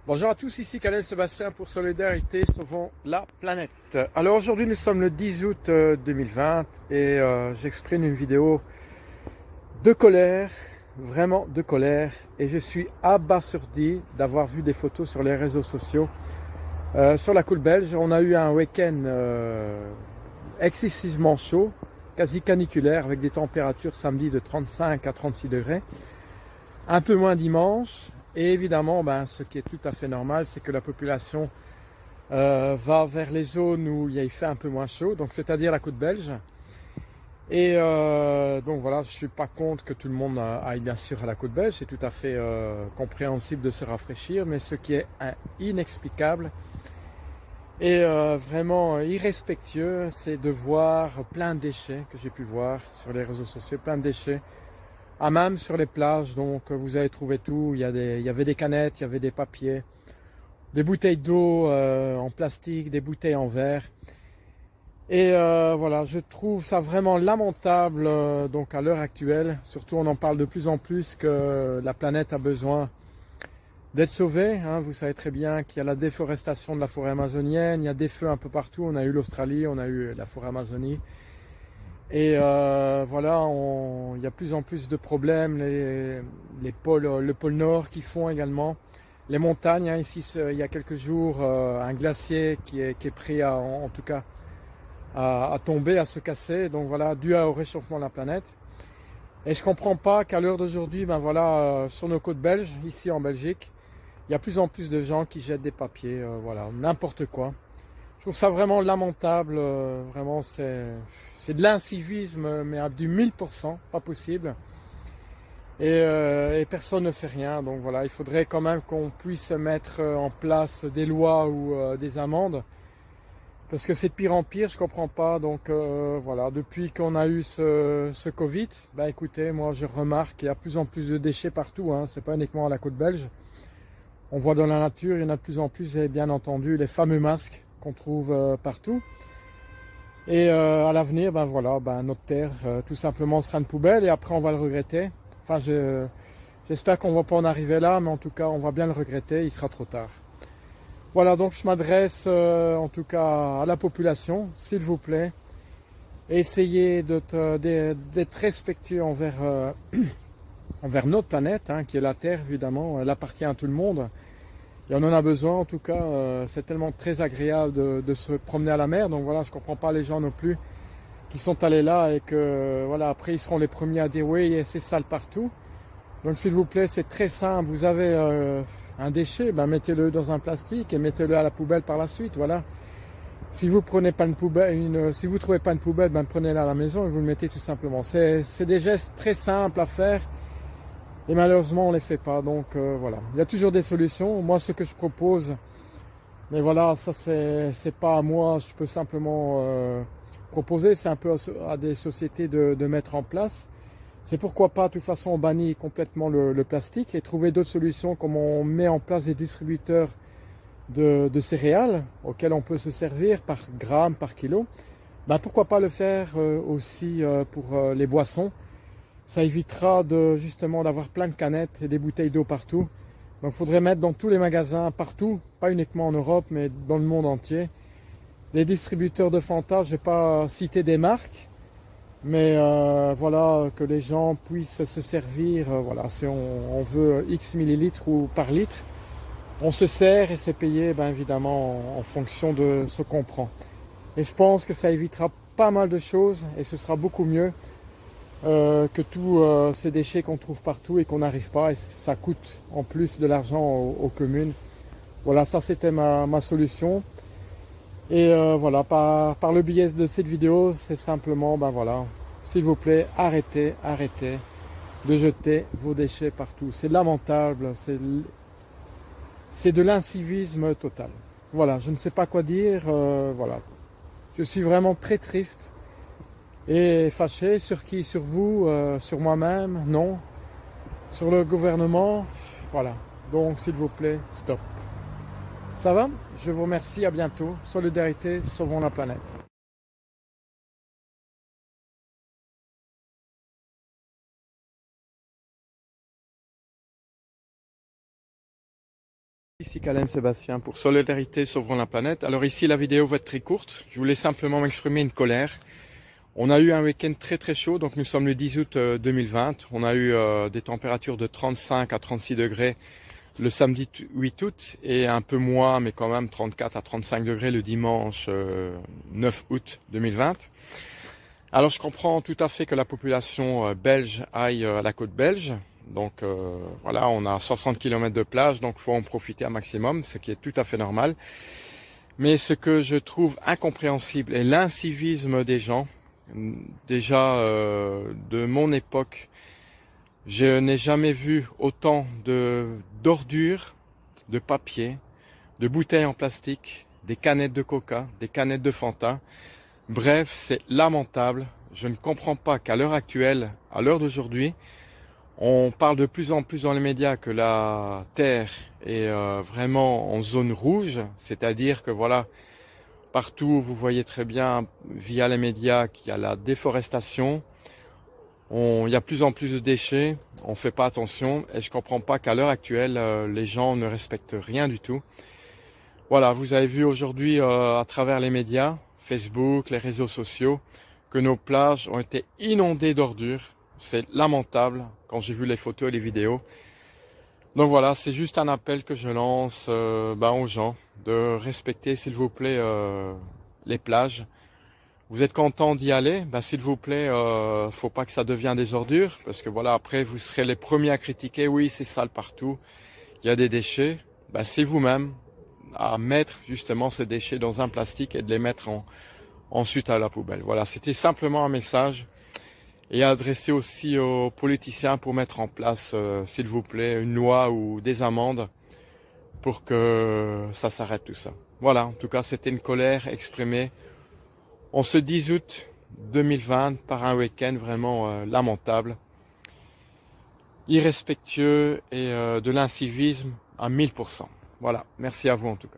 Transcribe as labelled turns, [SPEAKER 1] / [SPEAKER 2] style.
[SPEAKER 1] Bonjour à tous, ici Canel Sébastien pour Solidarité Sauvons la Planète. Alors aujourd'hui nous sommes le 10 août 2020 et j'exprime une vidéo de colère, vraiment de colère, et je suis abasourdi d'avoir vu des photos sur les réseaux sociaux. Sur la côte belge, on a eu un week-end excessivement chaud, quasi caniculaire, avec des températures samedi de 35 à 36 degrés, un peu moins dimanche. Et évidemment, ce qui est tout à fait normal, c'est que la population va vers les zones où il fait un peu moins chaud, donc c'est-à-dire la côte belge. Et donc voilà, je ne suis pas contre que tout le monde aille bien sûr à la côte belge, c'est tout à fait compréhensible de se rafraîchir, mais ce qui est inexplicable et vraiment irrespectueux, c'est de voir plein de déchets que j'ai pu voir sur les réseaux sociaux, plein de déchets. Même sur les plages, donc vous avez trouvé tout, il y avait des canettes, il y avait des papiers, des bouteilles d'eau en plastique, des bouteilles en verre. Et voilà, je trouve ça vraiment lamentable donc à l'heure actuelle. Surtout on en parle de plus en plus que la planète a besoin d'être sauvée. Vous savez très bien qu'il y a la déforestation de la forêt amazonienne, il y a des feux un peu partout. On a eu l'Australie, on a eu la forêt Amazonie. Et voilà, il y a plus en plus de problèmes, le pôle Nord qui font également, les montagnes, ici il y a quelques jours, un glacier qui est prêt en tout cas à tomber, à se casser, donc voilà, dû au réchauffement de la planète. Et je comprends pas qu'à l'heure d'aujourd'hui, sur nos côtes belges, ici en Belgique, il y a plus en plus de gens qui jettent des papiers, voilà, n'importe quoi. Je trouve ça vraiment lamentable, vraiment c'est de l'incivisme, mais à du 1000%, pas possible. Et personne ne fait rien, donc voilà, il faudrait quand même qu'on puisse mettre en place des lois ou des amendes, parce que c'est de pire en pire, je comprends pas, donc voilà, depuis qu'on a eu ce Covid, écoutez, moi je remarque qu'il y a de plus en plus de déchets partout, c'est pas uniquement à la côte belge. On voit dans la nature, il y en a de plus en plus, et bien entendu, les fameux masques qu'on trouve partout. Et à l'avenir, voilà, notre terre, tout simplement, sera une poubelle et après on va le regretter. Enfin, j'espère qu'on ne va pas en arriver là, mais en tout cas, on va bien le regretter, il sera trop tard. Voilà, donc je m'adresse en tout cas à la population, s'il vous plaît. Essayez d'être respectueux envers notre planète, qui est la Terre, évidemment. Elle appartient à tout le monde. Et on en a besoin, en tout cas, c'est tellement très agréable de se promener à la mer, donc voilà, je ne comprends pas les gens non plus qui sont allés là et que, voilà, après ils seront les premiers à dire oui, c'est sale partout. Donc s'il vous plaît, c'est très simple, vous avez un déchet, mettez-le dans un plastique et mettez-le à la poubelle par la suite, voilà. Si vous prenez pas une poubelle, si vous trouvez pas une poubelle, prenez-la à la maison et vous le mettez tout simplement. C'est des gestes très simples à faire. Et malheureusement, on ne les fait pas, donc voilà. Il y a toujours des solutions. Moi, ce que je propose, mais voilà, ça c'est pas à moi, je peux simplement proposer, c'est un peu à des sociétés de mettre en place. C'est pourquoi pas, de toute façon, on bannit complètement le plastique et trouver d'autres solutions, comme on met en place des distributeurs de céréales auxquels on peut se servir par gramme, par kilo. Pourquoi pas le faire aussi pour les boissons. Ça évitera justement d'avoir plein de canettes et des bouteilles d'eau partout. Donc il faudrait mettre dans tous les magasins, partout, pas uniquement en Europe, mais dans le monde entier. Les distributeurs de Fanta, je ne vais pas citer des marques, mais voilà, que les gens puissent se servir, voilà, si on veut X millilitres ou par litre, on se sert et c'est payé évidemment en fonction de ce qu'on prend. Et je pense que ça évitera pas mal de choses et ce sera beaucoup mieux que tous ces déchets qu'on trouve partout et qu'on n'arrive pas, et ça coûte en plus de l'argent aux communes. Voilà, ça c'était ma solution. Et voilà, par le biais de cette vidéo, c'est simplement, voilà, s'il vous plaît, arrêtez de jeter vos déchets partout. C'est lamentable, c'est de l'incivisme total. Voilà, je ne sais pas quoi dire, voilà. Je suis vraiment très triste. Et fâché sur qui? Sur vous? Sur moi-même? Non. Sur le gouvernement? Voilà. Donc s'il vous plaît, stop. Ça va? Je vous remercie, à bientôt. Solidarité, sauvons la planète. Ici Calais Sébastien pour Solidarité Sauvons la Planète. Alors ici la vidéo va être très courte, je voulais simplement m'exprimer une colère. On a eu un week-end très chaud, donc nous sommes le 10 août 2020. On a eu des températures de 35 à 36 degrés le samedi 8 août et un peu moins, mais quand même 34 à 35 degrés le dimanche 9 août 2020. Alors je comprends tout à fait que la population belge aille à la côte belge. Donc voilà, on a 60 km de plage, donc il faut en profiter un maximum, ce qui est tout à fait normal. Mais ce que je trouve incompréhensible est l'incivisme des gens. Déjà de mon époque, je n'ai jamais vu autant d'ordures, de papier, de bouteilles en plastique, des canettes de coca, des canettes de Fanta. Bref, c'est lamentable. Je ne comprends pas qu'à l'heure actuelle, à l'heure d'aujourd'hui, on parle de plus en plus dans les médias que la Terre est vraiment en zone rouge, c'est-à-dire que voilà, partout vous voyez très bien via les médias qu'il y a la déforestation, il y a plus en plus de déchets, on ne fait pas attention et je ne comprends pas qu'à l'heure actuelle, les gens ne respectent rien du tout. Voilà, vous avez vu aujourd'hui à travers les médias, Facebook, les réseaux sociaux, que nos plages ont été inondées d'ordures. C'est lamentable quand j'ai vu les photos et les vidéos. Donc voilà, c'est juste un appel que je lance aux gens de respecter s'il vous plaît les plages. Vous êtes content d'y aller, s'il vous plaît, faut pas que ça devienne des ordures, parce que voilà, après vous serez les premiers à critiquer, oui c'est sale partout, il y a des déchets. C'est vous-même à mettre justement ces déchets dans un plastique et de les mettre ensuite à la poubelle. Voilà, c'était simplement un message. Et adresser aussi aux politiciens pour mettre en place, s'il vous plaît, une loi ou des amendes pour que ça s'arrête tout ça. Voilà, en tout cas, c'était une colère exprimée en ce 10 août 2020 par un week-end vraiment lamentable, irrespectueux et de l'incivisme à 1000%. Voilà, merci à vous en tout cas.